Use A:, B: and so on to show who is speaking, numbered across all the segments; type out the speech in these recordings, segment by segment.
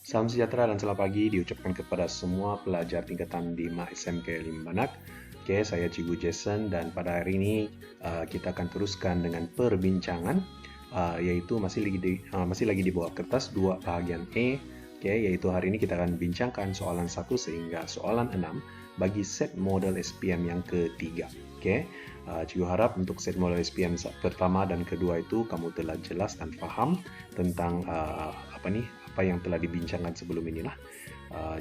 A: Salam sejahtera dan selamat pagi diucapkan kepada semua pelajar tingkatan 5 SMK Limbanak. Oke, saya Cikgu Jason dan pada hari ini kita akan teruskan dengan perbincangan yaitu masih lagi di bawah kertas 2 bahagian E. Oke, yaitu hari ini kita akan bincangkan soalan 1 sehingga soalan 6 bagi set model SPM yang ketiga. Oke, Cikgu harap untuk set model SPM pertama dan kedua itu kamu telah jelas dan paham tentang apa yang telah dibincangkan sebelum inilah.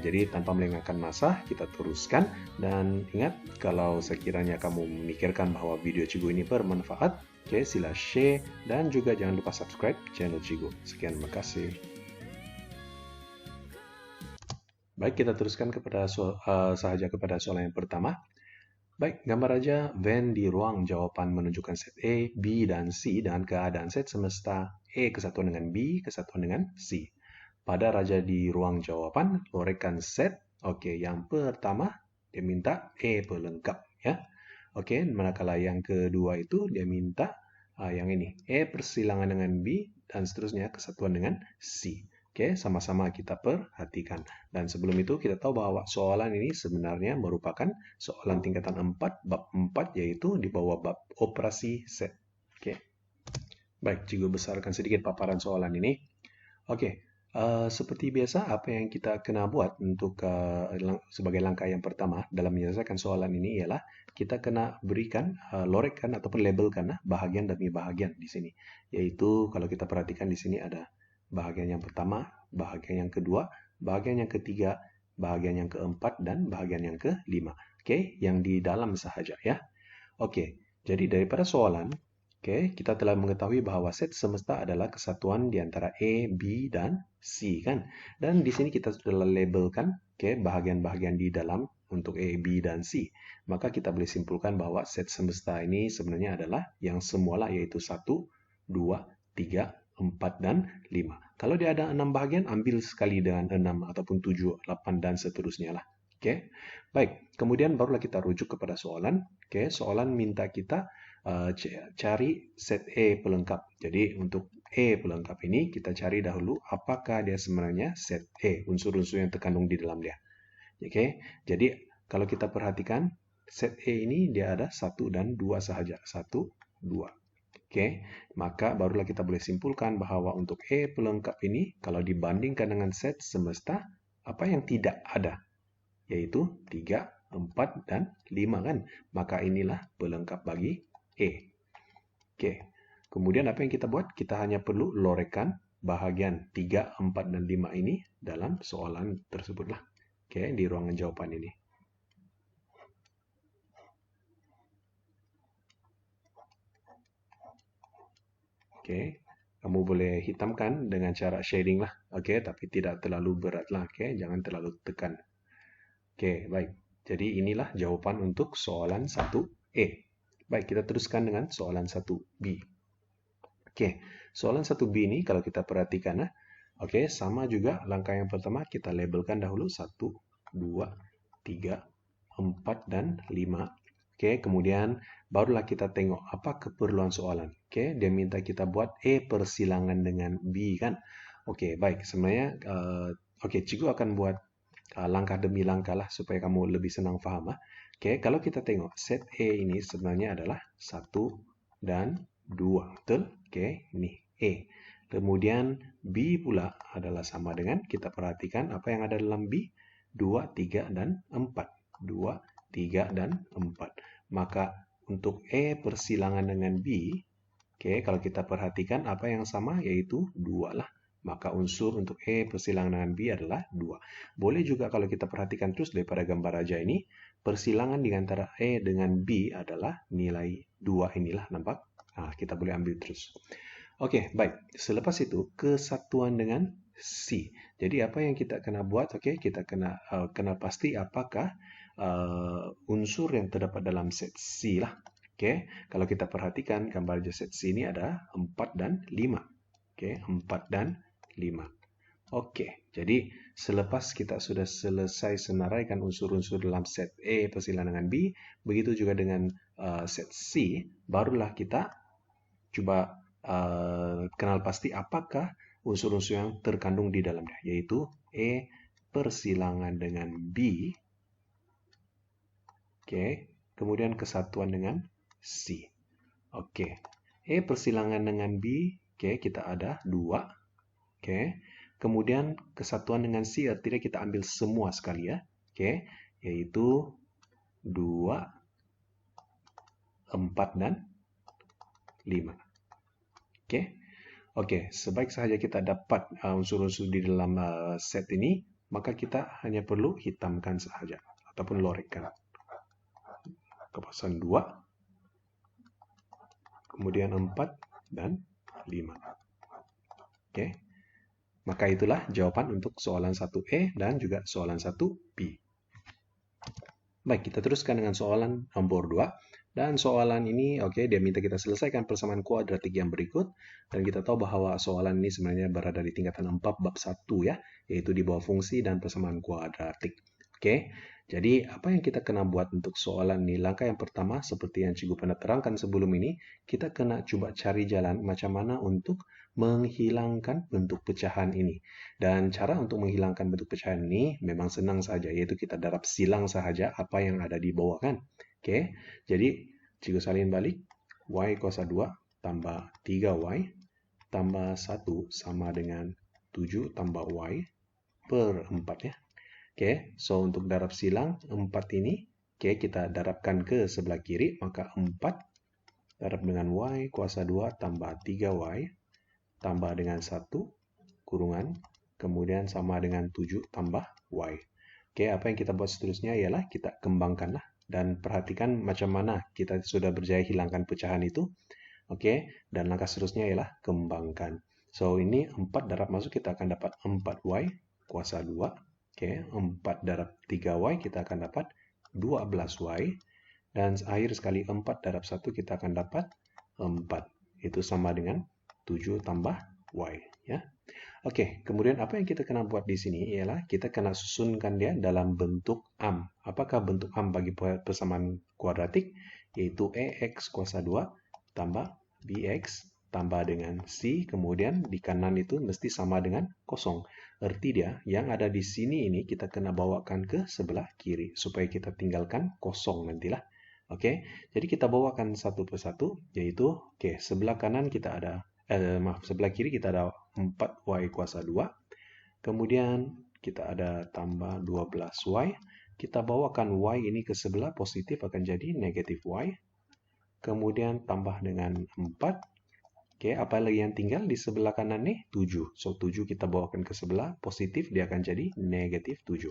A: Jadi tanpa melengahkan masa, kita teruskan. Dan ingat, kalau sekiranya kamu memikirkan bahwa video Cikgu ini bermanfaat, oke, sila share dan juga jangan lupa subscribe channel Cikgu. Sekian, terima kasih. Baik, kita teruskan sahaja kepada soalan yang pertama. Baik, gambar aja van di ruang jawaban menunjukkan set A, B, dan C dan keadaan set semesta E kesatuan dengan B kesatuan dengan C. Pada raja di ruang jawaban, lorekan set. Oke, yang pertama dia minta E pelengkap ya. Oke, manakala yang kedua itu dia minta yang ini E persilangan dengan B dan seterusnya kesatuan dengan C. Oke, sama-sama kita perhatikan. Dan sebelum itu kita tahu bahwa soalan ini sebenarnya merupakan soalan tingkatan 4, bab 4, yaitu di bawah bab operasi set. Oke. Baik, Cikgu besarkan sedikit paparan soalan ini. Oke, seperti biasa apa yang kita kena buat untuk sebagai langkah yang pertama dalam menyelesaikan soalan ini ialah kita kena berikan, lorekkan ataupun labelkan bahagian demi bahagian di sini. Yaitu kalau kita perhatikan di sini ada bahagian yang pertama, bahagian yang kedua, bahagian yang ketiga, bahagian yang keempat, dan bahagian yang kelima. Oke, yang di dalam sahaja ya. Oke, jadi daripada soalan, oke, kita telah mengetahui bahwa set semesta adalah kesatuan di antara A, B, dan C kan. Dan di sini kita sudah labelkan bahagian-bahagian di dalam untuk A, B, dan C. Maka kita boleh simpulkan bahwa set semesta ini sebenarnya adalah yang semualah yaitu 1, 2, 3, 4, dan 5. Kalau dia ada 6 bahagian, ambil sekali dengan 6 ataupun 7, 8, dan seterusnya lah. Oke, baik. Kemudian barulah kita rujuk kepada soalan. Oke, soalan minta kita cari set E pelengkap. Jadi untuk E pelengkap ini kita cari dahulu apakah dia sebenarnya set E, unsur-unsur yang terkandung di dalam dia. Oke, jadi kalau kita perhatikan set E ini dia ada 1 dan 2 sahaja. 1, 2. Oke, maka barulah kita boleh simpulkan bahwa untuk E pelengkap ini, kalau dibandingkan dengan set semesta, apa yang tidak ada? Yaitu 3, 4, dan 5 kan? Maka inilah pelengkap bagi E. Oke, kemudian apa yang kita buat? Kita hanya perlu lorekan bahagian 3, 4, dan 5 ini dalam soalan tersebutlah. Oke, di ruangan jawaban ini. Oke, kamu boleh hitamkan dengan cara shading lah. Oke, tapi tidak terlalu berat lah. Oke, jangan terlalu tekan. Oke, baik. Jadi inilah jawaban untuk soalan 1E. Baik, kita teruskan dengan soalan 1B. Oke, soalan 1B ini kalau kita perhatikan, oke, sama juga langkah yang pertama kita labelkan dahulu 1, 2, 3, 4, dan 5. Oke, kemudian barulah kita tengok apa keperluan soalan. Oke, dia minta kita buat E persilangan dengan B kan. Oke, baik. Sebenarnya, oke, Cikgu akan buat langkah demi langkah lah supaya kamu lebih senang paham. Oke, kalau kita tengok set E ini sebenarnya adalah 1 dan 2. Betul? Oke, ini E. Kemudian B pula adalah sama dengan, kita perhatikan apa yang ada dalam B. 2, 3, dan 4. 2, 3, dan 4. Maka untuk E persilangan dengan B, oke, kalau kita perhatikan apa yang sama yaitu 2 lah. Maka unsur untuk E persilangan dengan B adalah 2. Boleh juga kalau kita perhatikan terus daripada gambar raja ini, persilangan di antara E dengan B adalah nilai 2 inilah, nampak? Nah, kita boleh ambil terus. Oke, baik. Selepas itu, kesatuan dengan C. Jadi apa yang kita kena buat? Oke, kita kena pasti apakah unsur yang terdapat dalam set C lah. Oke, kalau kita perhatikan gambar set C ini ada 4 dan 5. Oke, 4 dan 5. Oke, jadi selepas kita sudah selesai senaraikan unsur-unsur dalam set E persilangan dengan B, begitu juga dengan set C, barulah kita coba kenal pasti apakah unsur-unsur yang terkandung di dalamnya, yaitu E persilangan dengan B. Oke, kemudian kesatuan dengan C. Oke, E persilangan dengan B, oke, kita ada 2. Oke, kemudian kesatuan dengan C artinya kita ambil semua sekali ya. Oke, yaitu 2, 4, dan 5. Oke, oke, sebaik saja kita dapat unsur-unsur di dalam set ini, maka kita hanya perlu hitamkan saja ataupun lorekkan. Kepasan 2, kemudian 4, dan 5. Oke, maka itulah jawaban untuk soalan 1E dan juga soalan 1B. Baik, kita teruskan dengan soalan nomor 2. Dan soalan ini, oke, dia minta kita selesaikan persamaan kuadratik yang berikut. Dan kita tahu bahwa soalan ini sebenarnya berada di tingkatan 4 bab 1 ya, yaitu di bawah fungsi dan persamaan kuadratik. Oke, jadi apa yang kita kena buat untuk soalan ini? Langkah yang pertama, seperti yang Cikgu pernah terangkan sebelum ini, kita kena coba cari jalan macam mana untuk menghilangkan bentuk pecahan ini. Dan cara untuk menghilangkan bentuk pecahan ini memang senang saja, yaitu kita darab silang saja apa yang ada di bawah kan. Oke, jadi Cikgu salin balik, Y kuasa 2 tambah 3Y tambah 1 sama dengan 7 tambah Y per 4 ya. Oke, so untuk darab silang 4 ini, oke, kita darabkan ke sebelah kiri, maka 4 darab dengan Y kuasa 2 tambah 3Y tambah dengan 1 kurungan, kemudian sama dengan 7 tambah Y. Oke, apa yang kita buat seterusnya ialah kita kembangkanlah. Dan perhatikan macam mana kita sudah berjaya hilangkan pecahan itu. Oke, dan langkah seterusnya ialah kembangkan. So, ini 4 darab masuk kita akan dapat 4Y kuasa 2. Oke, 4 darab 3Y kita akan dapat 12Y. Dan akhir sekali 4 darab 1 kita akan dapat 4. Itu sama dengan 7 tambah Y. Ya. Oke, kemudian apa yang kita kena buat di sini ialah kita kena susunkan dia dalam bentuk AM. Apakah bentuk AM bagi persamaan kuadratik? Yaitu EX kuasa 2 tambah BX tambah dengan C, kemudian di kanan itu mesti sama dengan kosong. Arti dia, yang ada di sini ini kita kena bawakan ke sebelah kiri, supaya kita tinggalkan kosong nantilah. Oke, jadi kita bawakan satu persatu, yaitu, oke, sebelah kanan kita ada sebelah kiri kita ada 4Y kuasa 2. Kemudian kita ada tambah 12Y. Kita bawakan Y ini ke sebelah positif akan jadi negatif Y. Kemudian tambah dengan 4. Oke, apa lagi yang tinggal di sebelah kanan nih? 7. So, 7 kita bawakan ke sebelah positif, dia akan jadi negatif 7.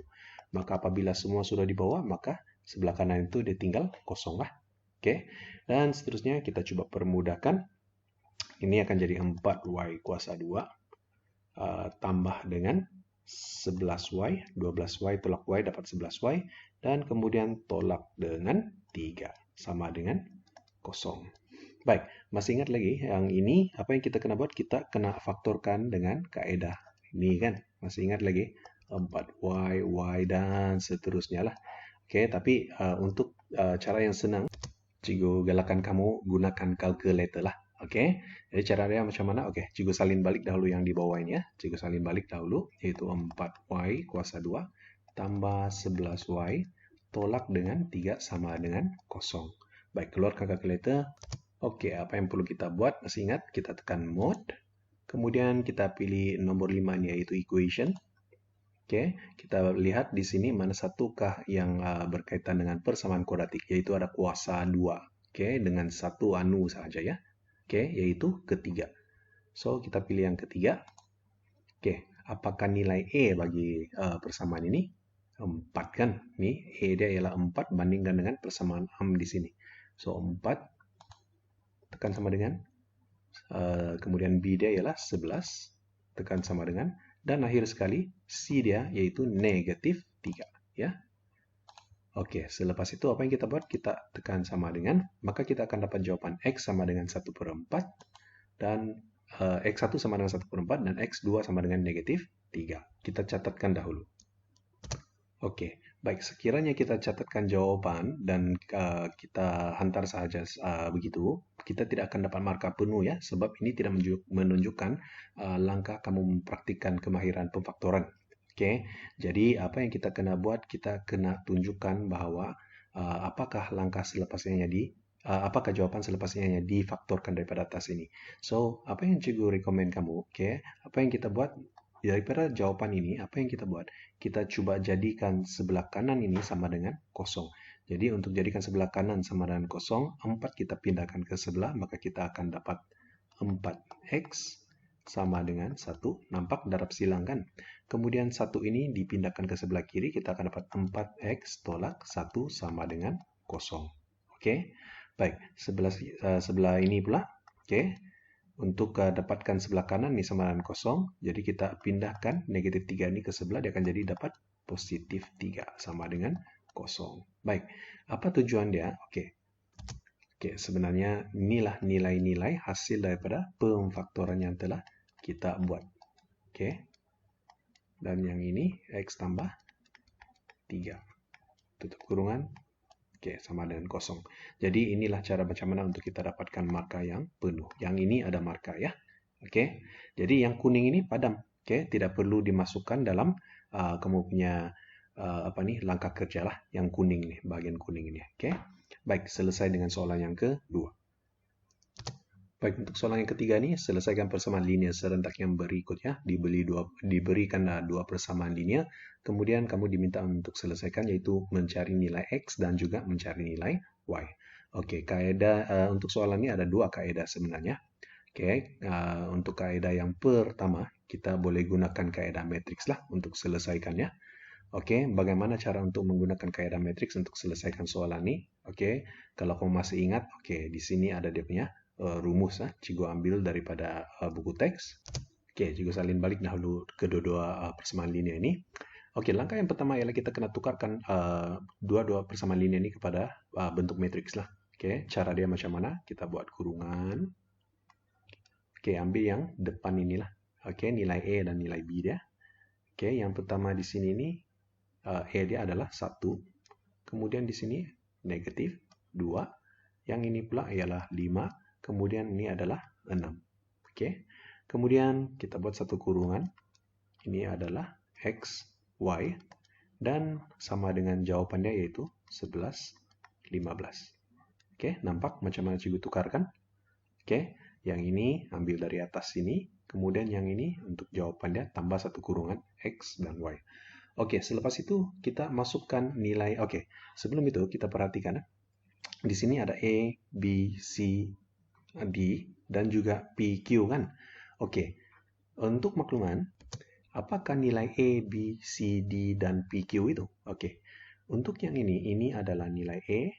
A: Maka apabila semua sudah dibawa, maka sebelah kanan itu dia tinggal kosong lah. Oke, dan seterusnya kita coba permudahkan. Ini akan jadi 4Y kuasa 2 tambah dengan 11Y. 12Y tolak Y dapat 11Y. Dan kemudian tolak dengan 3. Sama dengan kosong. Baik, masih ingat lagi yang ini apa yang kita kena buat? Kita kena faktorkan dengan kaidah. Ini kan, masih ingat lagi? 4Y, Y, dan seterusnya lah. Oke, tapi untuk cara yang senang, Cikgu galakan kamu gunakan calculator lah. Oke, jadi caranya macam mana? Oke, Cikgu salin balik dahulu yang di bawah ini ya. Cikgu salin balik dahulu, yaitu 4Y kuasa 2 tambah 11Y tolak dengan 3 sama dengan kosong. Baik, keluarkan kalkulator. Oke, apa yang perlu kita buat? Masih ingat, kita tekan mode. Kemudian kita pilih nomor 5 yaitu equation. Oke, kita lihat di sini mana satukah yang berkaitan dengan persamaan kuadratik, yaitu ada kuasa 2. Oke, dengan satu anu saja ya. Oke, yaitu ketiga. So, kita pilih yang ketiga. Oke, apakah nilai E bagi persamaan ini? 4 kan? Nih, E dia ialah 4 bandingkan dengan persamaan AM di sini. So, 4 tekan sama dengan, kemudian B dia ialah 11, tekan sama dengan, dan akhir sekali C dia yaitu negatif 3. Ya. Oke, selepas itu apa yang kita buat? Kita tekan sama dengan, maka kita akan dapat jawaban X sama dengan 1/4, dan X1 sama dengan 1/4, dan X2 sama dengan negatif 3. Kita catatkan dahulu. Oke, baik, sekiranya kita catatkan jawaban dan kita hantar saja begitu, kita tidak akan dapat markah penuh ya, sebab ini tidak menunjukkan langkah kamu mempraktikkan kemahiran pemfaktoran. Oke, jadi apa yang kita kena buat, kita kena tunjukkan bahwa apakah langkah selepasnya apakah jawaban selepasnya difaktorkan daripada atas ini. So, apa yang cikgu rekomen kamu, oke, apa yang kita buat daripada jawaban ini, apa yang kita buat? Kita coba jadikan sebelah kanan ini sama dengan kosong. Jadi untuk jadikan sebelah kanan sama dengan kosong, 4 kita pindahkan ke sebelah, maka kita akan dapat 4x sama dengan 1. Nampak darab silang kan? Kemudian 1 ini dipindahkan ke sebelah kiri, kita akan dapat 4x tolak 1 sama dengan 0. Oke? Baik, sebelah ini pula. Oke? Untuk dapatkan sebelah kanan ini sama dengan 0, jadi kita pindahkan negatif 3 ini ke sebelah, dia akan jadi dapat positif 3 sama dengan 0. Baik, apa tujuan dia? Oke. Oke, sebenarnya inilah nilai-nilai hasil daripada pemfaktoran yang telah kita buat. Oke. Dan yang ini x tambah 3. Tutup kurungan. Oke, sama dengan 0. Jadi inilah cara macam mana untuk kita dapatkan markah yang penuh. Yang ini ada markah ya. Oke. Jadi yang kuning ini padam. Oke, tidak perlu dimasukkan dalam kamu punya langkah kerja lah. Yang kuning nih, bagian kuning ini. Oke. Baik, selesai dengan soalan yang kedua. Baik, untuk soalan yang ketiga ini, selesaikan persamaan linear serentak yang berikut ya. Diberikan dua persamaan linear, kemudian kamu diminta untuk selesaikan, yaitu mencari nilai X dan juga mencari nilai Y. Oke, kaidah untuk soalan ini ada dua kaidah sebenarnya. Oke, untuk kaidah yang pertama, kita boleh gunakan kaidah matriks lah untuk selesaikannya. Oke, bagaimana cara untuk menggunakan kaidah matriks untuk selesaikan soalan ini? Oke, kalau kamu masih ingat, oke, di sini ada dia punya rumus. Cikgu ambil daripada buku teks. Oke, cikgu salin balik dahulu kedua-dua persamaan linear ini. Oke, langkah yang pertama ialah kita kena tukarkan dua-dua persamaan linear ini kepada bentuk matriks lah. Oke, cara dia macam mana? Kita buat kurungan. Oke, ambil yang depan inilah. Oke, nilai E dan nilai B dia. Oke, yang pertama di sini ini E dia adalah 1. Kemudian di sini negatif 2. Yang ini pula ialah 5. Kemudian ini adalah 6. Oke. Kemudian kita buat satu kurungan. Ini adalah X, Y. Dan sama dengan jawabannya yaitu 11, 15. Oke, nampak macam mana cikgu tukarkan? Oke, yang ini ambil dari atas sini. Kemudian yang ini untuk jawabannya tambah satu kurungan X dan Y. Oke, selepas itu kita masukkan nilai. Oke, sebelum itu kita perhatikan. Di sini ada E, B, C, D, dan juga PQ kan? Oke, untuk makluman, apakah nilai A, B, C, D, dan PQ itu? Oke, untuk yang ini adalah nilai E,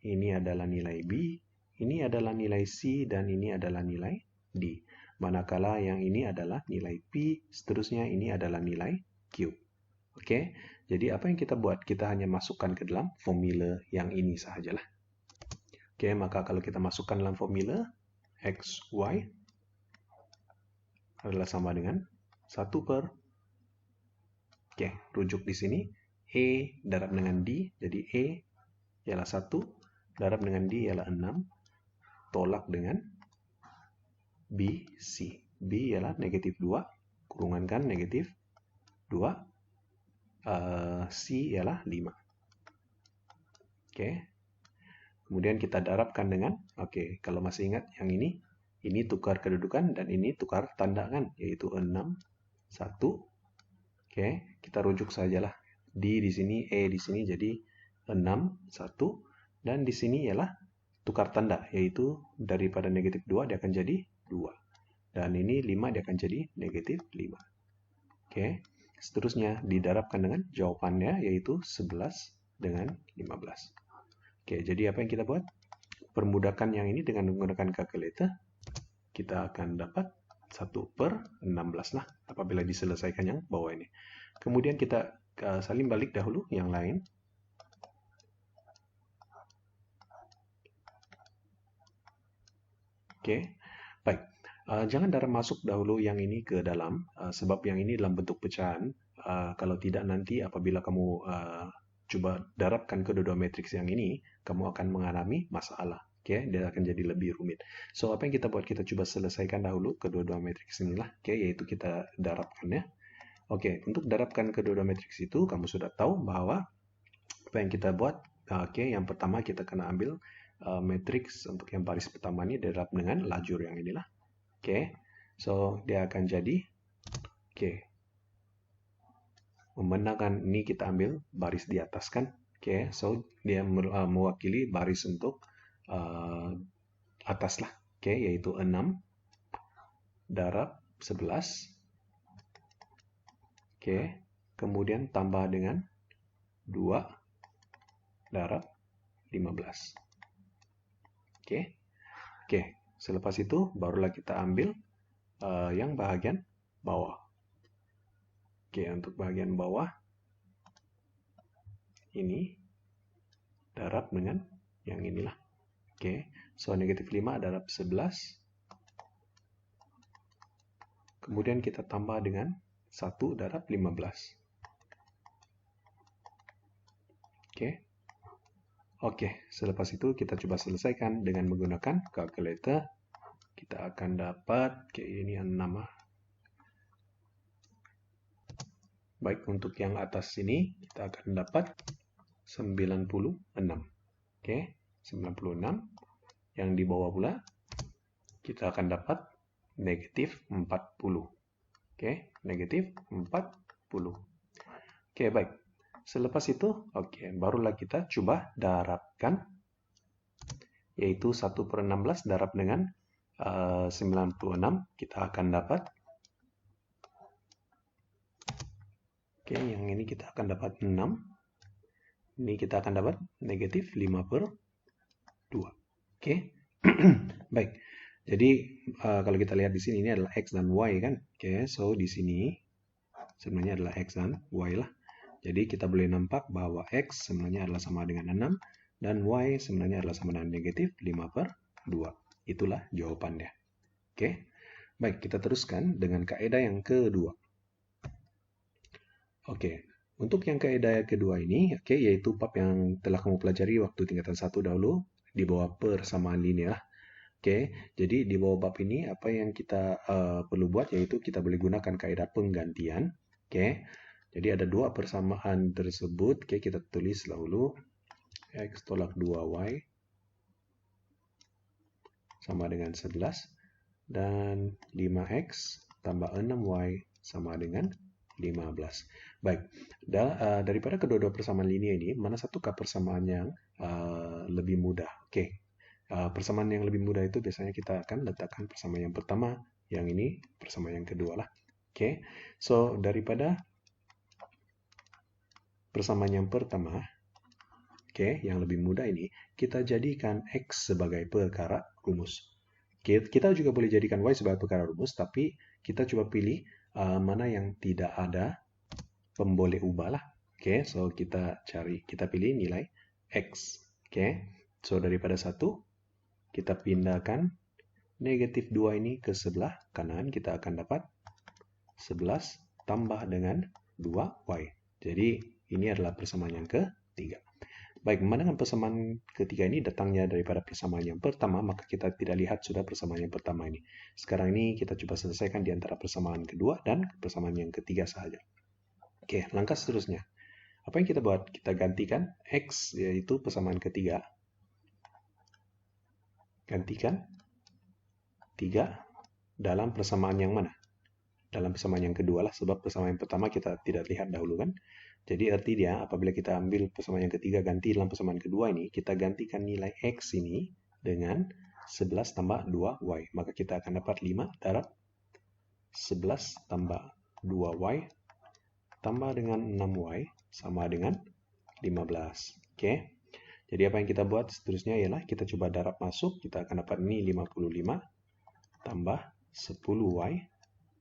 A: ini adalah nilai B, ini adalah nilai C, dan ini adalah nilai D. Manakala yang ini adalah nilai P, seterusnya ini adalah nilai Q. Oke, jadi apa yang kita buat? Kita hanya masukkan ke dalam formula yang ini sahajalah. Oke, maka kalau kita masukkan dalam formula, X, Y adalah sama dengan 1 per. Oke, rujuk di sini. E darab dengan D, jadi E ialah 1, darab dengan D ialah 6, tolak dengan B, C. B ialah negatif 2, kurungan kan negatif 2, C ialah 5. Oke. Kemudian kita darabkan dengan, oke, kalau masih ingat yang ini tukar kedudukan dan ini tukar tanda kan, yaitu 6, 1. Oke, kita rujuk sajalah. D di sini, E di sini jadi 6, 1. Dan di sini ialah tukar tanda, yaitu daripada negatif 2 dia akan jadi 2. Dan ini 5 dia akan jadi negatif 5. Oke, seterusnya didarabkan dengan jawabannya, yaitu 11 dengan 15. Oke, jadi apa yang kita buat? Permudahkan yang ini dengan menggunakan calculator. Kita akan dapat 1 per 16 lah apabila diselesaikan yang bawah ini. Kemudian kita salin balik dahulu yang lain. Oke, baik. Jangan darab masuk dahulu yang ini ke dalam, sebab yang ini dalam bentuk pecahan. Kalau tidak nanti apabila kamu coba darabkan kedua-dua matriks yang ini, kamu akan mengalami masalah. Oke, dia akan jadi lebih rumit. So, apa yang kita buat? Kita coba selesaikan dahulu kedua-dua matriks inilah. Oke, yaitu kita darabkannya. Oke, untuk darabkan kedua-dua matriks itu, kamu sudah tahu bahwa apa yang kita buat. Oke, yang pertama kita kena ambil matriks untuk yang baris pertama ini darab dengan lajur yang inilah. Oke, so dia akan jadi, oke, memandangkan ini kita ambil baris di atas kan. Oke, so dia mewakili baris untuk atas lah. Oke, yaitu 6 darab 11. Oke, kemudian tambah dengan 2 darab 15. Oke, oke. Selepas itu barulah kita ambil yang bagian bawah. Oke, untuk bagian bawah ini darab dengan yang inilah. Oke, so negatif 5 darab 11. Kemudian kita tambah dengan 1 darab 15. Oke. Oke, selepas itu kita coba selesaikan dengan menggunakan calculator. Kita akan dapat, oke, ini 6. Baik, untuk yang atas ini kita akan dapat 96. Oke, 96. Yang di bawah pula kita akan dapat negatif 40. Oke, negatif 40. Oke, baik. Selepas itu, oke, barulah kita coba darabkan, yaitu 1/16 darab dengan 96, kita akan dapat, oke, yang ini kita akan dapat 6. Ini kita akan dapat negatif 5/2. Oke, baik. Jadi kalau kita lihat di sini ini adalah x dan y kan. Oke, so di sini sebenarnya adalah x dan y lah. Jadi kita boleh nampak bahwa x sebenarnya adalah sama dengan 6 dan y sebenarnya adalah sama dengan negatif 5/2. Itulah jawabannya. Oke, baik, kita teruskan dengan kaidah yang kedua. Oke, untuk yang kaidah kedua ini, oke, yaitu bab yang telah kamu pelajari waktu tingkatan 1 dahulu di bawah persamaan linear. Oke, jadi di bawah bab ini apa yang kita perlu buat yaitu kita boleh gunakan kaidah penggantian. Oke, jadi ada dua persamaan tersebut. Oke, kita tulis dahulu x tolak 2y sama dengan 11 dan 5x tambah 6y sama dengan 15. Baik, daripada kedua-dua persamaan linear ini, mana satukah persamaan yang lebih mudah? Oke, persamaan yang lebih mudah itu biasanya kita akan letakkan persamaan yang pertama, yang ini persamaan yang kedua lah. Oke, so daripada persamaan yang pertama, oke, yang lebih mudah ini, kita jadikan x sebagai perkara rumus. Kita juga boleh jadikan y sebagai perkara rumus, tapi kita coba pilih mana yang tidak ada pemboleh ubah lah. Oke, so kita pilih nilai x. Oke, so daripada 1, kita pindahkan negatif 2 ini ke sebelah kanan, kita akan dapat 11 tambah dengan 2y. Jadi ini adalah persamaan yang ketiga. Baik, memandangkan persamaan ketiga ini datangnya daripada persamaan yang pertama, maka kita tidak lihat sudah persamaan yang pertama ini. Sekarang ini kita coba selesaikan di antara persamaan kedua dan persamaan yang ketiga saja. Oke, langkah seterusnya. Apa yang kita buat? Kita gantikan x, yaitu persamaan ketiga. Gantikan 3 dalam persamaan yang mana? Dalam persamaan yang kedua lah, sebab persamaan yang pertama kita tidak lihat dahulu kan. Jadi artinya apabila kita ambil persamaan yang ketiga ganti dalam persamaan kedua ini, kita gantikan nilai x ini dengan 11 tambah 2y. Maka kita akan dapat 5 darab 11 tambah 2y tambah dengan 6y sama dengan 15. Oke. Jadi apa yang kita buat seterusnya ialah kita coba darab masuk, kita akan dapat ini 55 tambah 10y.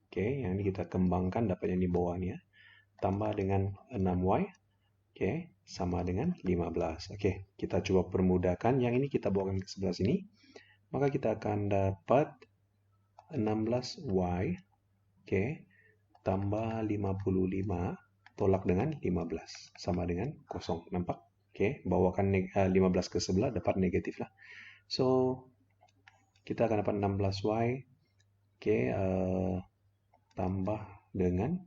A: Oke, yang ini kita kembangkan dapat yang di bawahnya. Tambah dengan 6y. Oke, sama dengan 15. Oke, kita coba permudahkan. Yang ini kita bawakan ke sebelah sini. Maka kita akan dapat 16y. Oke, tambah 55 tolak dengan 15. Sama dengan 0. Nampak? Oke, bawakan 15 ke sebelah dapat negatif lah. So, kita akan dapat 16y. Oke, tambah dengan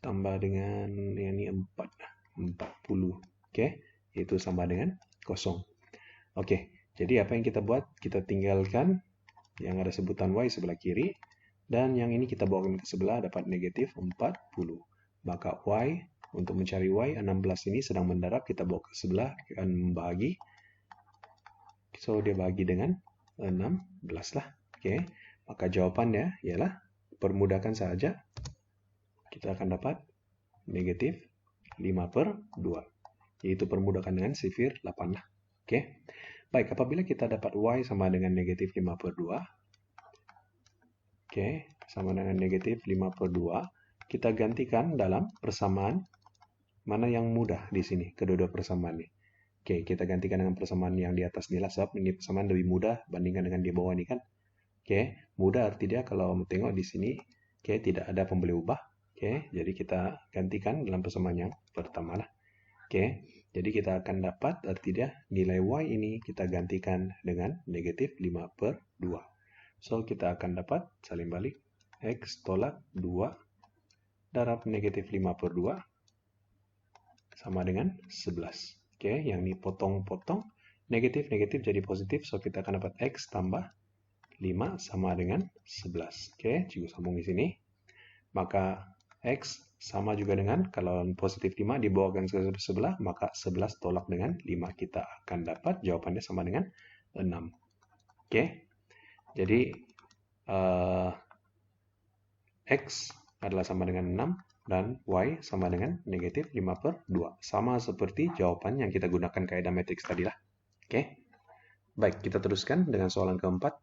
A: tambah dengan yang ini 40. Oke, itu sama dengan 0. Oke, jadi apa yang kita buat? Kita tinggalkan yang ada sebutan Y sebelah kiri, dan yang ini kita bawakan ke sebelah, dapat negatif 40. Maka Y, untuk mencari Y, 16 ini sedang mendarat, kita bawa ke sebelah, akan membagi. So, dia bagi dengan 16 lah. Oke, maka jawabannya ialah, permudahkan saja, kita akan dapat negatif 5/2. Yaitu permudahkan dengan sifir 8 lah. Oke. Baik, apabila kita dapat Y sama dengan negatif 5/2. Oke, sama dengan negatif 5/2. Kita gantikan dalam persamaan mana yang mudah di sini, kedua-dua persamaan ini. Oke, kita gantikan dengan persamaan yang di atas nilai, sebab ini persamaan lebih mudah bandingkan dengan di bawah ini kan. Oke, mudah arti dia kalau tengok di sini, oke, tidak ada pembeli ubah. Oke, jadi kita gantikan dalam persamaan yang pertama lah. Oke, jadi kita akan dapat arti dia nilai Y ini kita gantikan dengan negatif 5/2. So, kita akan dapat salin balik X tolak 2 darab negatif 5/2 sama dengan 11. Oke, yang ini potong-potong. Negatif-negatif jadi positif. So, kita akan dapat X tambah 5 sama dengan 11. Oke, cikgu sambung di sini. Maka X sama juga dengan, kalau positif 5 dibawakan ke sebelah, maka 11 tolak dengan 5. Kita akan dapat jawabannya sama dengan 6. Oke, jadi X adalah sama dengan 6 dan Y sama dengan negatif 5/2. Sama seperti jawaban yang kita gunakan kaidah matriks tadi lah. Oke, baik, kita teruskan dengan soalan keempat.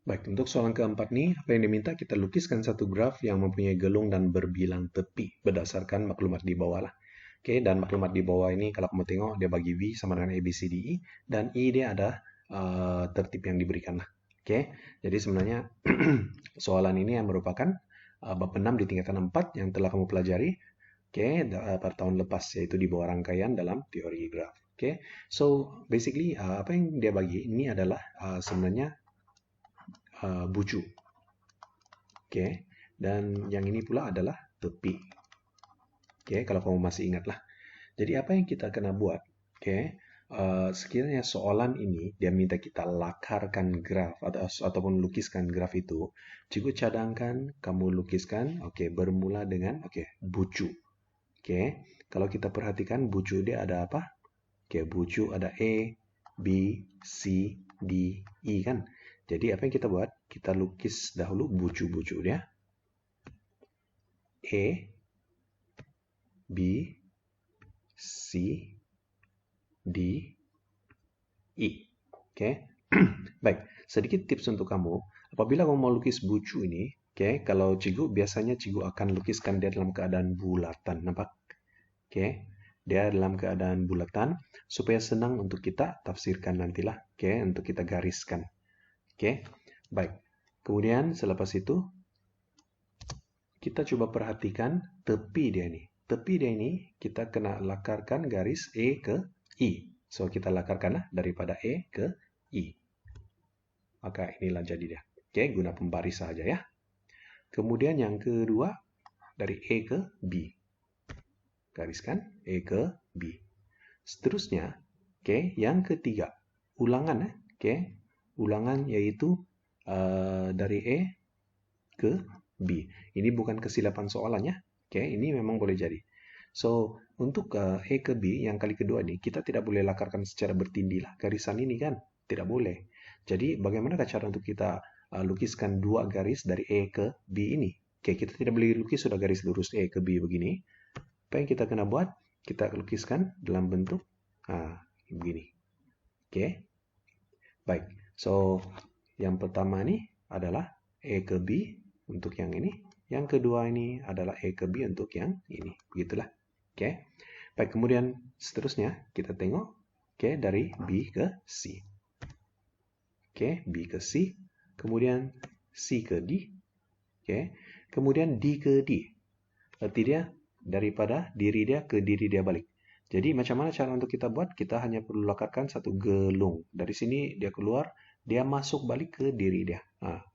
A: Baik, untuk soalan keempat nih, apa yang diminta kita lukiskan satu graf yang mempunyai gelung dan berbilang tepi berdasarkan maklumat di bawah lah. Oke, dan maklumat di bawah ini kalau kamu tengok dia bagi V sama dengan A, B, C, D, E, dan E dia ada tertib yang diberikan lah. Oke, jadi sebenarnya soalan ini yang merupakan bab 6 di tingkatan 4 yang telah kamu pelajari. Oke, pada tahun lepas, yaitu di bawah rangkaian dalam teori graf. Oke, so basically apa yang dia bagi ini adalah sebenarnya bucu. Oke, dan yang ini pula adalah tepi. Oke, kalau kamu masih ingat lah. Jadi apa yang kita kena buat? Oke, sekiranya soalan ini dia minta kita lakarkan graf ataupun lukiskan graf itu, cikgu cadangkan kamu lukiskan. Oke, bermula dengan bucu. Oke, kalau kita perhatikan bucu dia ada apa? Oke, bucu ada A, B, C, D, E kan? Jadi apa yang kita buat? Kita lukis dahulu bucu-bucu dia. A, B, C, D, E. Oke. Baik, sedikit tips untuk kamu. Apabila kamu mau lukis bucu ini, kalau cikgu biasanya cikgu akan lukiskan dia dalam keadaan bulatan, nampak? Oke. Dia dalam keadaan bulatan supaya senang untuk kita tafsirkan nantilah, untuk kita gariskan. Oke, baik. Kemudian selepas itu kita coba perhatikan tepi dia ini. Tepi dia ini kita kena lakarkan garis E ke I. So kita lakarkanlah daripada E ke I. Maka inilah jadi dia. Oke, guna pembaris saja ya. Kemudian yang kedua dari E ke B. Gariskan E ke B. Seterusnya, yang ketiga ulangan ulangan yaitu dari E ke B. Ini bukan kesilapan soalannya. Ini memang boleh jadi. So, untuk E ke B yang kali kedua ini, kita tidak boleh lakarkan secara bertindih lah. Garisan ini kan, tidak boleh. Jadi, bagaimana cara untuk kita lukiskan dua garis dari E ke B ini? Kita tidak boleh lukis sudah garis lurus E ke B begini. Apa yang kita kena buat? Kita lukiskan dalam bentuk begini. Baik. So, yang pertama ini adalah E ke B untuk yang ini. Yang kedua ini adalah E ke B untuk yang ini. Begitulah. Baik, kemudian seterusnya kita tengok dari B ke C. B ke C. Kemudian C ke D. Kemudian D ke D. Arti dia daripada diri dia ke diri dia balik. Jadi macam mana cara untuk kita buat? Kita hanya perlu lakarkan satu gelung. Dari sini dia keluar, dia masuk balik ke diri dia.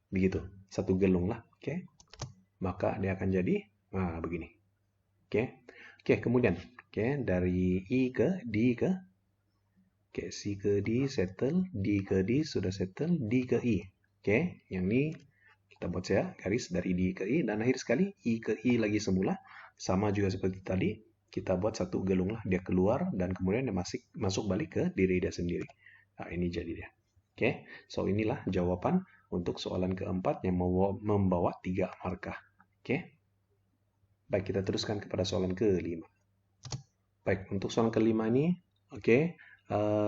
A: Begitu. satu gelung lah. Oke. Maka dia akan jadi begini. Oke. Oke, kemudian dari I ke D ke C ke D settle, D ke D sudah settle, D ke I. Oke, yang ini kita buat saya garis dari D ke I, dan akhir sekali I ke I lagi semula, sama juga seperti tadi, kita buat satu gelung lah, dia keluar dan kemudian dia masuk balik ke diri dia sendiri. Nah, ini jadi dia. Oke, so inilah jawaban untuk soalan keempat yang membawa 3 markah. Oke, baik, kita teruskan kepada soalan kelima. Baik, untuk soalan kelima ini,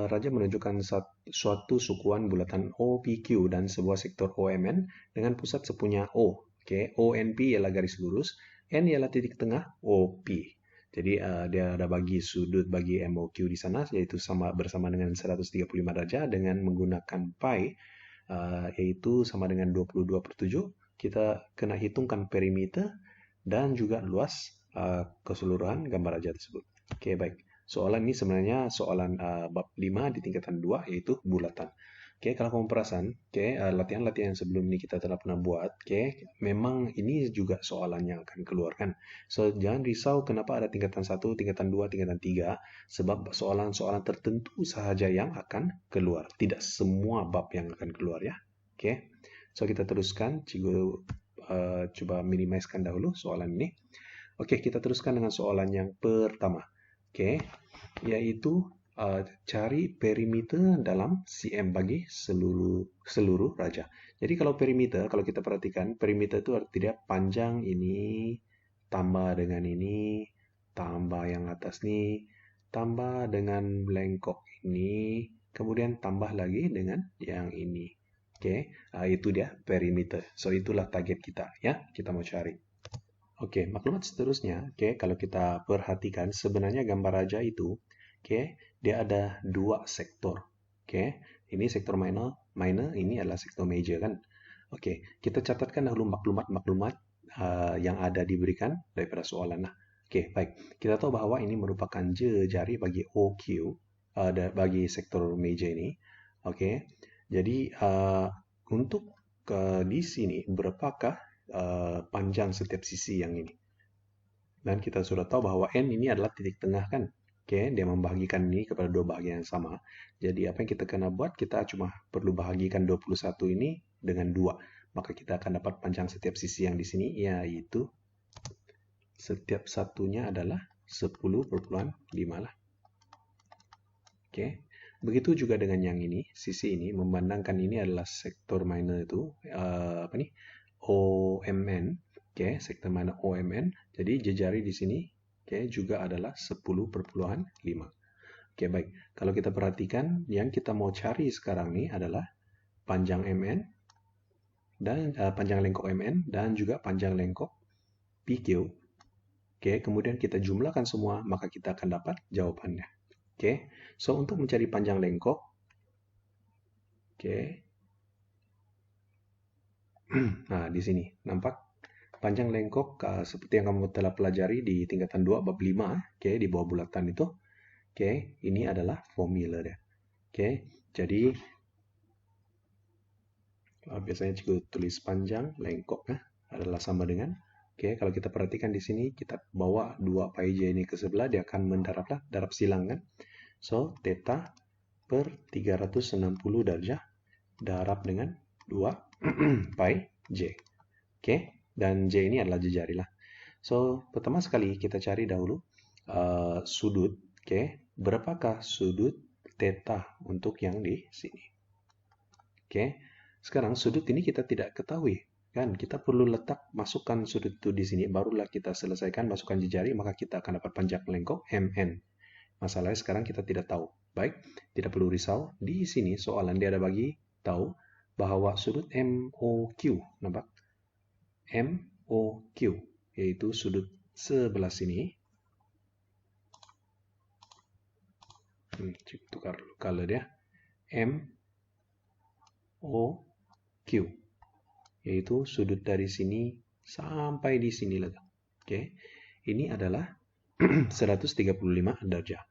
A: Raja menunjukkan suatu sukuan bulatan OPQ dan sebuah sektor OMN dengan pusat sepunya O. ONP ialah garis lurus, N ialah titik tengah, OP. Jadi dia ada bagi sudut bagi MOQ di sana, yaitu bersama dengan 135 derajat dengan menggunakan pi, yaitu sama dengan 22/7. Kita kena hitungkan perimeter dan juga luas keseluruhan gambar raja tersebut. Oke, baik. Soalan ini sebenarnya soalan bab 5 di tingkatan 2, yaitu bulatan. Oke, kalau kamu perasan, latihan-latihan sebelum ini kita telah pernah buat, memang ini juga soalan yang akan keluarkan. So, jangan risau kenapa ada tingkatan 1, tingkatan 2, tingkatan 3, sebab soalan-soalan tertentu sahaja yang akan keluar. Tidak semua bab yang akan keluar ya. Oke, so kita teruskan. Cikgu coba minimizekan dahulu soalan ini. Oke, kita teruskan dengan soalan yang pertama. Yaitu cari perimeter dalam cm bagi seluruh raja. Jadi kalau perimeter, kalau kita perhatikan, perimeter itu artinya panjang ini tambah dengan ini, tambah yang atas nih, tambah dengan lengkok ini, kemudian tambah lagi dengan yang ini. Itu dia perimeter. So itulah target kita ya, kita mau cari. Oke, maklumat seterusnya, kalau kita perhatikan sebenarnya gambar raja itu, dia ada 2 sektor. Ini sektor minor, ini adalah sektor major kan. Kita catatkan dahulu maklumat-maklumat yang ada diberikan daripada soalan lah. Baik. Kita tahu bahwa ini merupakan jari bagi OQ, bagi sektor major ini. Jadi untuk di sini berapakah panjang setiap sisi yang ini? Dan kita sudah tahu bahwa N ini adalah titik tengah kan. Dia membagikan ini kepada 2 bagian yang sama. Jadi apa yang kita kena buat, kita cuma perlu bahagikan 21 ini dengan 2. Maka kita akan dapat panjang setiap sisi yang di sini, yaitu setiap satunya adalah 10,5 lah. Begitu juga dengan yang ini, sisi ini, memandangkan ini adalah sektor minor itu, OMN, sektor minor OMN. Jadi jejari di sini, juga adalah 10,5. Baik. Kalau kita perhatikan, yang kita mau cari sekarang ini adalah panjang MN dan panjang lengkok MN dan juga panjang lengkok PQ. Kemudian kita jumlahkan semua, maka kita akan dapat jawabannya. So untuk mencari panjang lengkok, nah di sini nampak panjang lengkok seperti yang kamu telah pelajari di tingkatan 2 bab 5, di bawah bulatan itu. Ini adalah formula dia. Jadi biasanya cikgu tulis panjang lengkok adalah sama dengan, kalau kita perhatikan di sini, kita bawa 2 pi j ini ke sebelah, dia akan darab silang kan. So, theta per 360 derajat darab dengan 2 pi j. Dan j ini adalah jejari lah. So, pertama sekali kita cari dahulu sudut. Berapakah sudut theta untuk yang di sini? Sekarang sudut ini kita tidak ketahui. Kan kita perlu masukkan sudut itu di sini, barulah kita selesaikan masukkan jejari, maka kita akan dapat panjang lengkok MN. Masalahnya sekarang kita tidak tahu. Baik, tidak perlu risau. Di sini soalan dia ada bagi tahu bahwa sudut MOQ, nampak? MOQ, yaitu sudut sebelah sini. Tukar color dia. MOQ, yaitu sudut dari sini sampai di sini lagi. Ini adalah 135 derajat.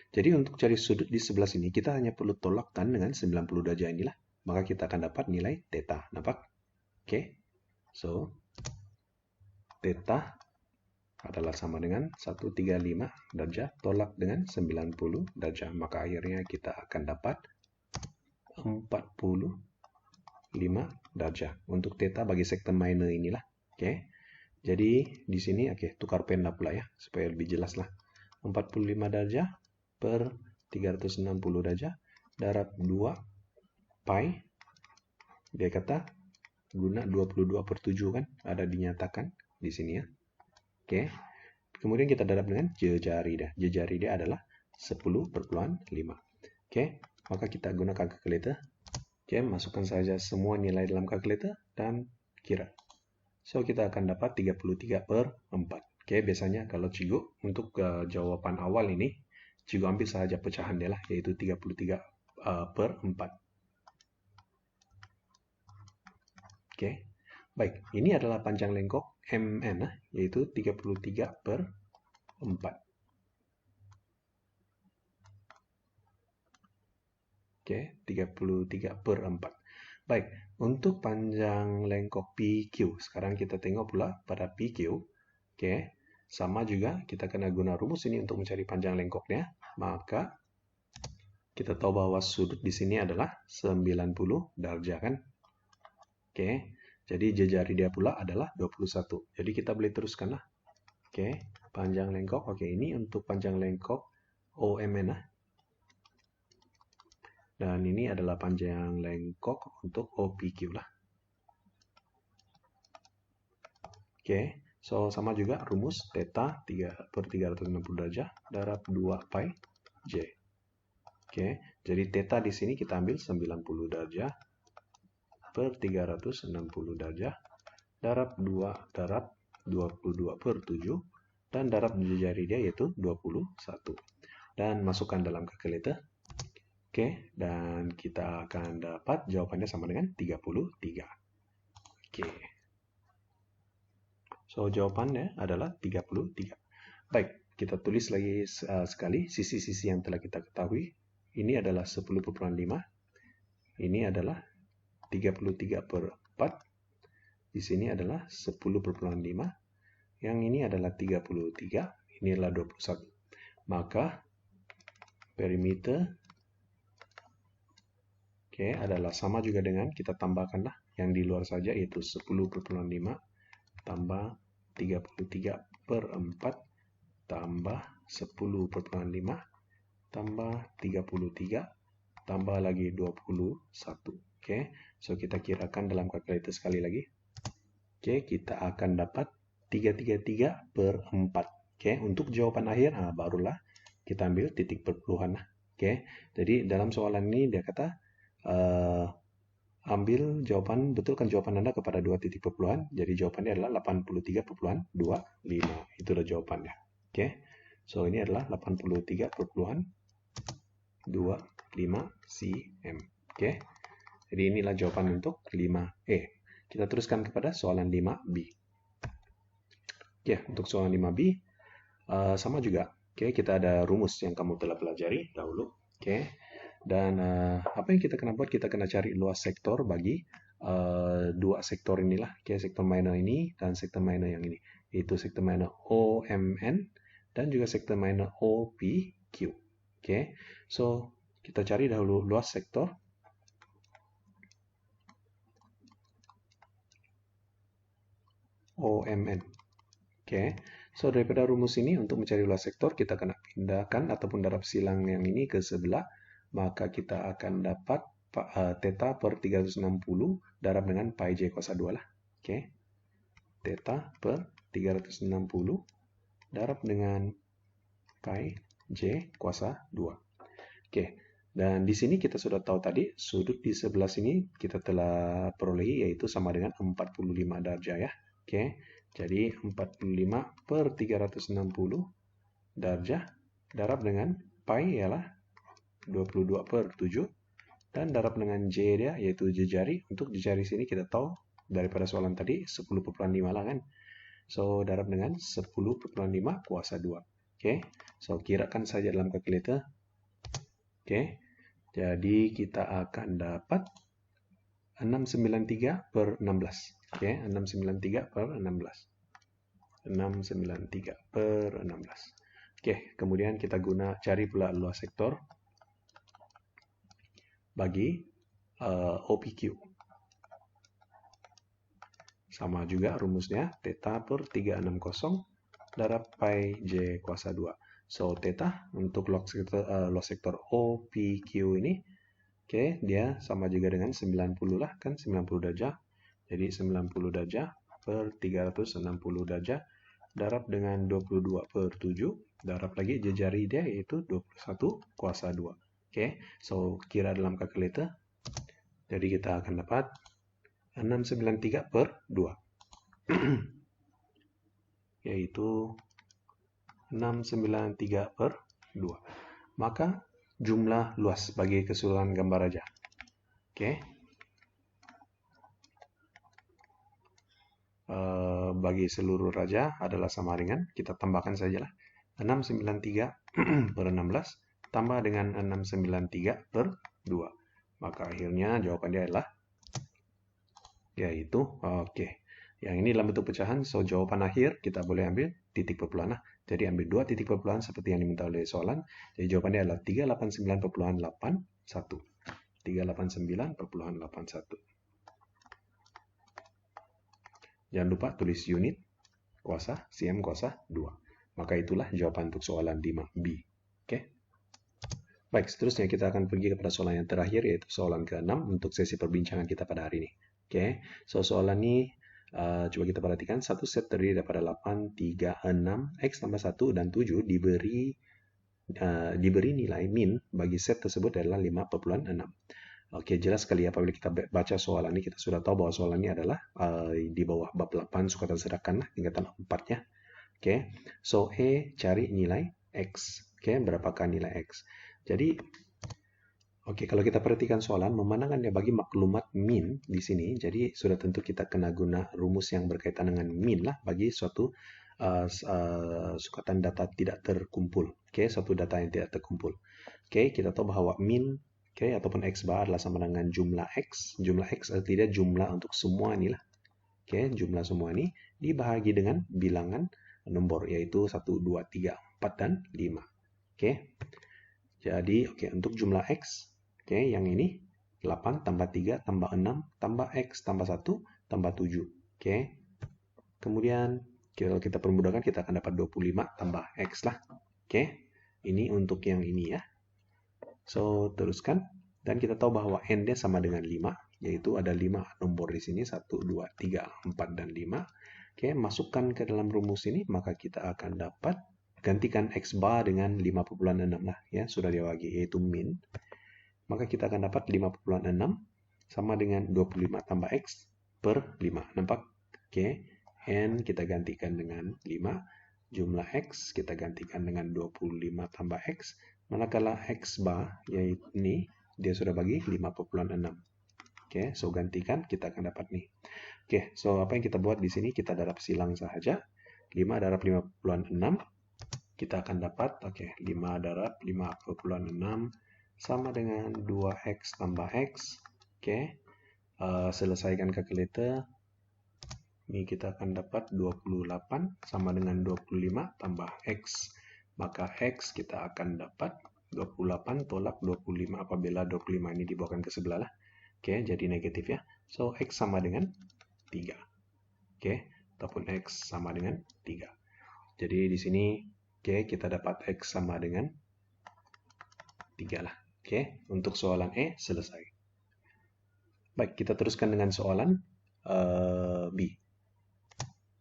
A: Jadi untuk cari sudut di sebelah sini, kita hanya perlu tolakkan dengan 90 derajat inilah. maka kita akan dapat nilai theta. Nampak? Oke. So, theta adalah sama dengan 135 derajat tolak dengan 90 derajat. Maka akhirnya kita akan dapat 45 derajat untuk theta bagi sektor minor inilah. Oke. Jadi di sini tukar pena pula ya supaya lebih jelas lah. 45 derajat per 360 derajat darab 2 pi. Dia kata guna 22/7 kan ada dinyatakan di sini ya. Oke. Kemudian kita darab dengan jejari dia. Jejari dia adalah 10/5. Oke, maka kita gunakan kalkulator. Oke, masukkan saja semua nilai dalam kalkulator dan kira. So, kita akan dapat 33/4. Oke, biasanya kalau cikgu untuk jawaban awal ini, cikgu ambil saja pecahan dia lah, yaitu 33/4. Oke, baik. Ini adalah panjang lengkok MN, yaitu 33/4. Oke, 33/4. Baik, untuk panjang lengkok PQ, sekarang kita tengok pula pada PQ. Oke, sama juga kita kena guna rumus ini untuk mencari panjang lengkoknya. Maka kita tahu bahwa sudut di sini adalah 90 derajat kan. Oke, jadi jejari dia pula adalah 21. Jadi kita boleh teruskan lah. Oke, panjang lengkok. Oke, ini untuk panjang lengkok OMN lah. Dan ini adalah panjang lengkok untuk OPQ lah. Oke, so sama juga rumus theta 3/360 derajat darab 2 pi J. Oke, jadi theta di sini kita ambil 90 derajat per 360 derajat darab 2 darab 22/7 dan darab jari dia yaitu 21. Dan masukkan dalam kalkulator. Oke, dan kita akan dapat jawabannya sama dengan 33. Oke. So, jawabannya adalah 33. Baik, kita tulis lagi sekali sisi-sisi yang telah kita ketahui. Ini adalah 10/5. Ini adalah 33/4. Di sini adalah 10/5. Yang ini adalah 33. Ini adalah 21. Maka perimeter adalah sama juga dengan kita tambahkanlah yang di luar saja yaitu 10/5 tambah 33/4 tambah 10/5 tambah 33 tambah lagi 21. Oke, so kita kirakan dalam kalkulator sekali lagi. Oke, kita akan dapat 333/4. Oke, untuk jawaban akhir barulah kita ambil titik perpuluhan. Oke, jadi dalam soalan ini dia kata ambil jawaban, betulkan jawaban Anda kepada 2 titik perpuluhan. Jadi jawabannya adalah 83/25. Itulah jawabannya. Oke. So ini adalah 83/25 cm. Oke. Jadi inilah jawaban untuk 5E. Kita teruskan kepada soalan 5B. Oke, untuk soalan 5B sama juga. Oke, kita ada rumus yang kamu telah pelajari dahulu. Oke. Dan apa yang kita kena buat? Kita kena cari luas sektor bagi dua sektor inilah. Oke, sektor minor ini dan sektor minor yang ini. Yaitu sektor minor OMN dan juga sektor minor OPQ. Oke, so kita cari dahulu luas sektor. OMN. Oke, so daripada rumus ini untuk mencari luas sektor kita kena pindahkan ataupun darab silang yang ini ke sebelah. Maka kita akan dapat theta per 360 darab dengan pi j kuasa 2 lah. Oke. Theta per 360 darab dengan pi j kuasa 2. Oke. Dan di sini kita sudah tahu tadi sudut di sebelah sini kita telah perolehi yaitu sama dengan 45 derajat ya. Oke. Jadi 45/360 derajat darab dengan pi ialah 22/7 dan darab dengan J dia yaitu jejari. Untuk jejari sini kita tahu daripada soalan tadi 10/5 lah kan. So darab dengan 10/5 kuasa 2. Oke. So kirakan saja dalam kalkulator. Oke. Jadi kita akan dapat 693 per 16. Oke, 693 per 16. 693 per 16. Oke, kemudian kita cari pula luas sektor bagi OPQ. Sama juga rumusnya, theta per 360 darab pi J kuasa 2. So, theta untuk luas sektor OPQ ini, oke, dia sama juga dengan 90 lah, kan 90 derajat. Jadi 90 derajat per 360 derajat darab dengan 22 per 7. Darab lagi jejari dia yaitu 21 kuasa 2. Oke, so kira dalam kalkulator. Jadi kita akan dapat 693 per 2. Yaitu 693 per 2. Maka jumlah luas bagi keseluruhan gambar raja. Oke. Bagi seluruh raja adalah sama dengan, kita tambahkan sajalah 693 per 16 tambah dengan 693 per 2. Maka akhirnya jawaban dia adalah yaitu, oke. Yang ini dalam bentuk pecahan, so jawaban akhir kita boleh ambil titik perpuluhan. Jadi ambil 2 titik perpuluhan seperti yang diminta oleh soalan. Jadi jawabannya adalah 389,81. 389,81. Jangan lupa tulis unit, kuasa, cm kuasa 2. Maka itulah jawaban untuk soalan 5B. Oke. Baik, seterusnya kita akan pergi kepada soalan yang terakhir, yaitu soalan ke-6 untuk sesi perbincangan kita pada hari ini. Oke, so soalan ini coba kita perhatikan. Satu set terdiri daripada 8, 3, 6, X tambah 1 dan 7 diberi nilai min bagi set tersebut adalah 5,6. Oke, jelas sekali apabila kita baca soalan ini, kita sudah tahu bahwa soalan ini adalah di bawah bab 8 sukatan sedangkan tingkatan 4-nya. Oke, so E cari nilai X. Oke, berapakah nilai X? Jadi, oke, kalau kita perhatikan soalan, memandangkan dia bagi maklumat min di sini, jadi sudah tentu kita kena guna rumus yang berkaitan dengan min lah bagi suatu sukatan data tidak terkumpul. Oke, suatu data yang tidak terkumpul. Oke, kita tahu bahwa min, oke, ataupun X bar adalah sama dengan jumlah X. Jumlah X artinya jumlah untuk semua ini lah. Oke, jumlah semua ini dibahagi dengan bilangan nomor, yaitu 1, 2, 3, 4, dan 5. Oke, jadi oke, untuk jumlah X, oke, yang ini 8 tambah 3 tambah 6 tambah X tambah 1 tambah 7. Oke. Kemudian kalau kita permudahkan kita akan dapat 25 tambah X lah. Oke. Ini untuk yang ini ya. So, teruskan. Dan kita tahu bahwa N-nya sama dengan 5. Yaitu ada 5 nomor di sini. 1, 2, 3, 4, dan 5. Oke. Masukkan ke dalam rumus ini. Maka kita akan dapat gantikan X bar dengan 5,6 lah. Ya, sudah dibagi. Yaitu min. Maka kita akan dapat 5,6 sama dengan 25 tambah X per 5. Nampak? Oke. N kita gantikan dengan 5. Jumlah X kita gantikan dengan 25 tambah X. Manakala X bar, yaitu ini, dia sudah bagi 5,6. Oke, so gantikan, kita akan dapat nih. Oke, so apa yang kita buat di sini? Kita darab silang saja. 5 darab 5,6. Kita akan dapat, oke, 5 darab 5,6 sama dengan 2X tambah X. Oke, selesaikan kalkulator. Ini kita akan dapat 28 sama dengan 25 tambah X. Maka X kita akan dapat 28 tolak 25 apabila 25 ini dibawakan ke sebelah lah. Oke, jadi negatif ya. So, X sama dengan 3. Oke, ataupun X sama dengan 3. Jadi di sini, oke, kita dapat X sama dengan 3 lah. Oke, untuk soalan E selesai. Baik, kita teruskan dengan soalan B.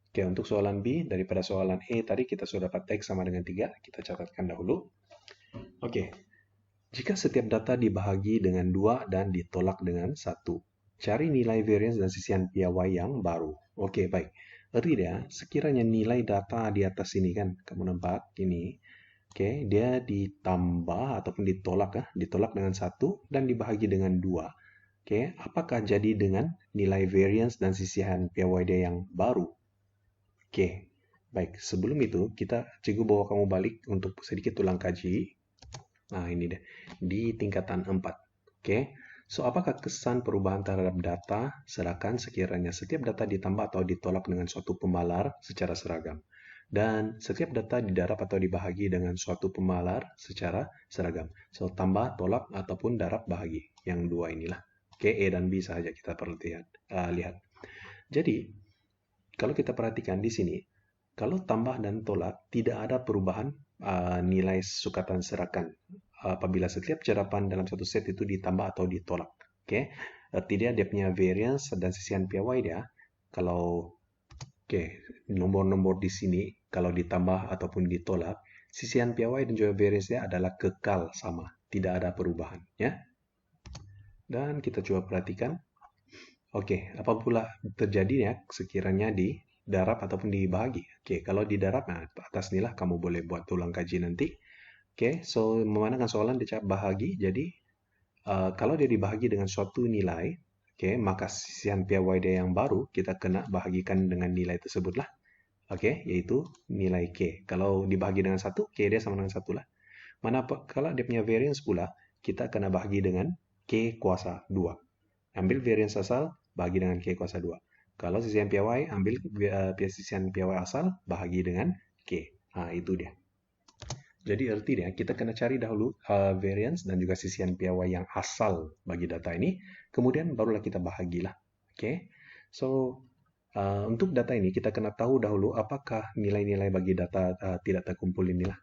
A: Oke, untuk soalan B, daripada soalan E tadi kita sudah dapat X sama dengan 3. Kita catatkan dahulu. Oke, jika setiap data dibahagi dengan 2 dan ditolak dengan 1, cari nilai variance dan sisian piawai yang baru. Oke, baik. Artinya, sekiranya nilai data di atas ini kan, kamu nampak ini, oke, dia ditambah ataupun ditolak ya, ditolak dengan 1 dan dibahagi dengan 2. Oke, apakah jadi dengan nilai variance dan sisihan piawai dia yang baru? Oke, baik. Sebelum itu, cikgu bawa kamu balik untuk sedikit ulang kaji. Nah, ini deh. Di tingkatan 4. Oke, So, apakah kesan perubahan terhadap data serahkan sekiranya setiap data ditambah atau ditolak dengan suatu pembalar secara seragam? Dan setiap data didarab atau dibahagi dengan suatu pembalar secara seragam. So, tambah, tolak, ataupun darab, bahagi. Yang dua inilah. Oke, E dan B saja kita perlu lihat. Jadi, kalau kita perhatikan di sini, kalau tambah dan tolak, tidak ada perubahan nilai sukatan serahkan apabila setiap jerapan dalam satu set itu ditambah atau ditolak. Oke, tidak dia punya variance dan sisian piawai dia. Kalau nomor-nomor di sini kalau ditambah ataupun ditolak, sisian piawai dan juga variance dia adalah kekal sama, tidak ada perubahan, ya. Dan kita coba perhatikan. Oke, apa pula terjadi ya sekiranya didarab ataupun dibahagi? Oke, kalau didarab, nah atas inilah kamu boleh buat ulang kaji nanti. Oke, so memandangkan soalan dia bahagi, jadi kalau dia dibahagi dengan suatu nilai, oke, maka sisian piawai dia yang baru kita kena bahagikan dengan nilai tersebut lah. Oke, yaitu nilai K. Kalau dibahagi dengan 1, K dia sama dengan 1 lah. Kalau dia punya variance pula, kita kena bahagi dengan K kuasa 2. Ambil variance asal, bahagi dengan K kuasa 2. Kalau sisian piawai, ambil sisian piawai asal, bahagi dengan K. Nah, itu dia. Jadi artinya kita kena cari dahulu variance dan juga sisian piawai yang asal bagi data ini, kemudian barulah kita bahagilah. Oke, so untuk data ini kita kena tahu dahulu apakah nilai-nilai bagi data tidak terkumpul inilah.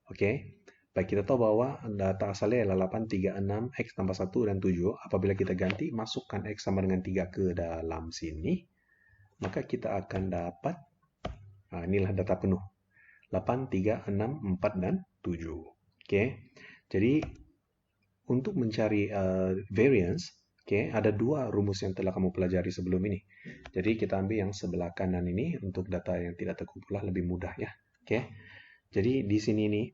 A: Oke, baik kita tahu bahwa data asalnya adalah 8, 3, 6, X tambah 1 dan 7. Apabila kita ganti, masukkan X sama dengan 3 ke dalam sini, maka kita akan dapat, inilah data penuh. 8, 3, 6, 4, dan 7. Oke, jadi untuk mencari variance, ada dua rumus yang telah kamu pelajari sebelum ini. Jadi kita ambil yang sebelah kanan ini untuk data yang tidak terkumpul lebih mudah ya. Oke, jadi di sini nih,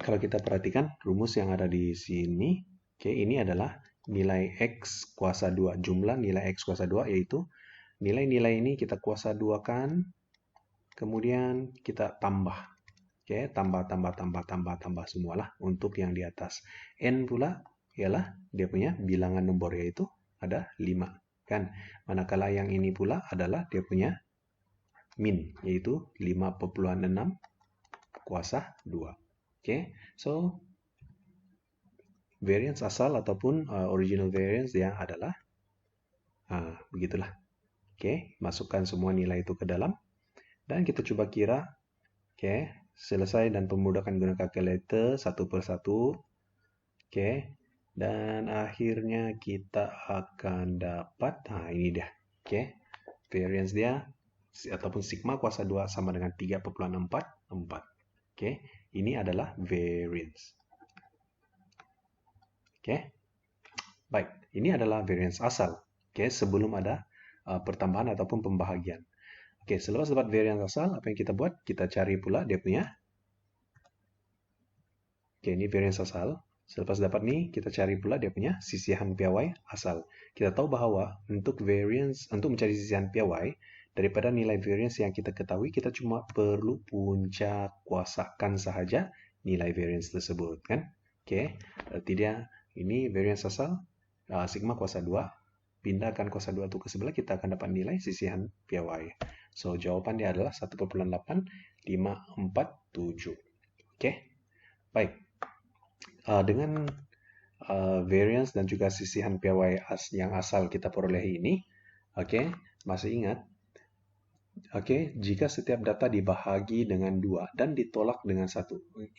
A: kalau kita perhatikan rumus yang ada di sini, ini adalah nilai X kuasa 2, jumlah nilai X kuasa 2 yaitu nilai-nilai ini kita kuasa 2-kan, kemudian kita tambah. Tambah semualah untuk yang di atas. N pula ialah dia punya bilangan nomor yaitu ada 5 kan. Manakala yang ini pula adalah dia punya min yaitu 5,6 kuasa 2. So variance asal ataupun original variance dia adalah begitulah. Masukkan semua nilai itu ke dalam dan kita coba kira. Selesai dan pemudahkan guna calculator satu persatu. Dan akhirnya kita akan dapat, ini dia. Variance dia ataupun sigma kuasa 2 sama dengan 3,44. Ini adalah variance. Baik, ini adalah variance asal. Sebelum ada pertambahan ataupun pembahagian. Selepas dapat variance asal, apa yang kita buat? Kita cari pula dia punya. Ini variance asal. Selepas dapat nih, kita cari pula dia punya sisihan piawai asal. Kita tahu bahwa untuk mencari sisihan piawai, daripada nilai variance yang kita ketahui, kita cuma perlu punca kuasakan sahaja nilai variance tersebut, kan? Berarti dia ini variance asal sigma kuasa 2. Pindahkan kuasa 2 itu ke sebelah, kita akan dapat nilai sisihan piawai. So, jawabannya adalah 1,8547. Baik. Dengan variance dan juga sisihan piawai yang asal kita peroleh ini, masih ingat, jika setiap data dibahagi dengan 2 dan ditolak dengan 1.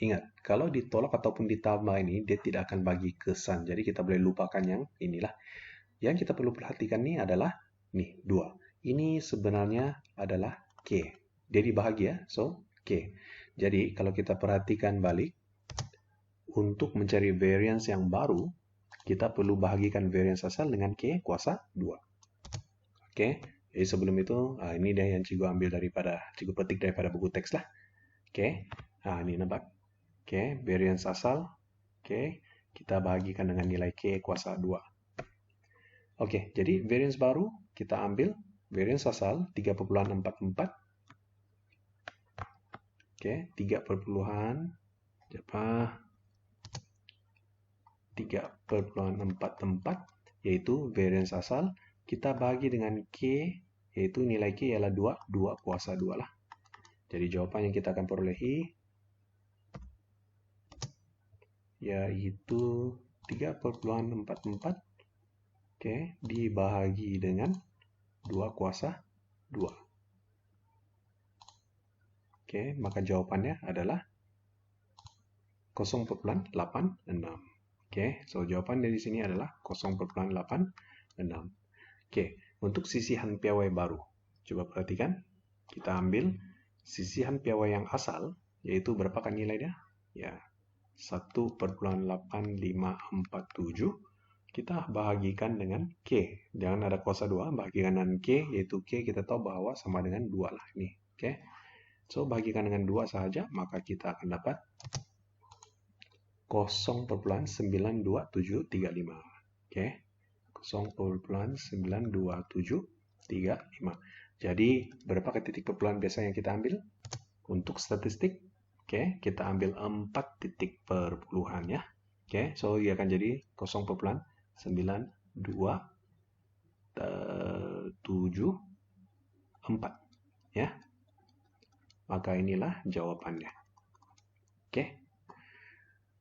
A: Ingat, kalau ditolak ataupun ditambah ini, dia tidak akan bagi kesan. Jadi kita boleh lupakan yang inilah. Yang kita perlu perhatikan ini adalah 2. Ini sebenarnya adalah K. Dia dibahagi ya, so K. Jadi kalau kita perhatikan balik, untuk mencari variance yang baru, kita perlu bahagikan variance asal dengan K kuasa 2. Jadi sebelum itu, ini dia yang cikgu ambil cikgu petik daripada buku teks lah. Ini nampak. Variance asal. Kita bahagikan dengan nilai K kuasa 2. Jadi variance baru kita ambil variance asal 3,44. 3 3/44, yaitu variance asal. Kita bagi dengan K, yaitu nilai K ialah 2, 2 kuasa 2 lah. Jadi jawaban yang kita akan perolehi yaitu 3/44, oke, dibahagi dengan 2 kuasa 2. Oke, maka jawabannya adalah 0,86. Oke, so jawaban dari sini adalah 0,86. Oke, untuk sisihan piawai baru, coba perhatikan. Kita ambil sisihan piawai yang asal, yaitu berapakah nilainya? Ya, 1,8547. Kita bahagikan dengan K. Jangan ada kuasa 2, bahagikan dengan K, yaitu K kita tahu bahwa sama dengan 2 lah ini. Oke. So, bagikan dengan 2 saja, maka kita akan dapat 0,92735. Oke. 0,92735. Jadi, berapa titik perpuluhan biasa yang kita ambil? Untuk statistik, oke, kita ambil 4 titik perpuluhan ya. Oke, so ia akan jadi 0,9274 ya. Maka inilah jawabannya. Oke.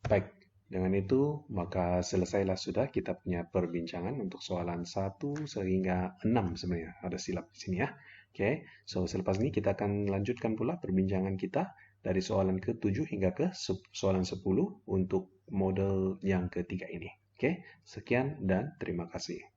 A: Baik, dengan itu maka selesailah sudah kita punya perbincangan untuk soalan 1 sehingga 6 sebenarnya. Ada silap di sini ya. Oke, so selepas ini kita akan lanjutkan pula perbincangan kita dari soalan ke-7 hingga ke soalan 10 untuk model yang ketiga ini. Oke, sekian dan terima kasih.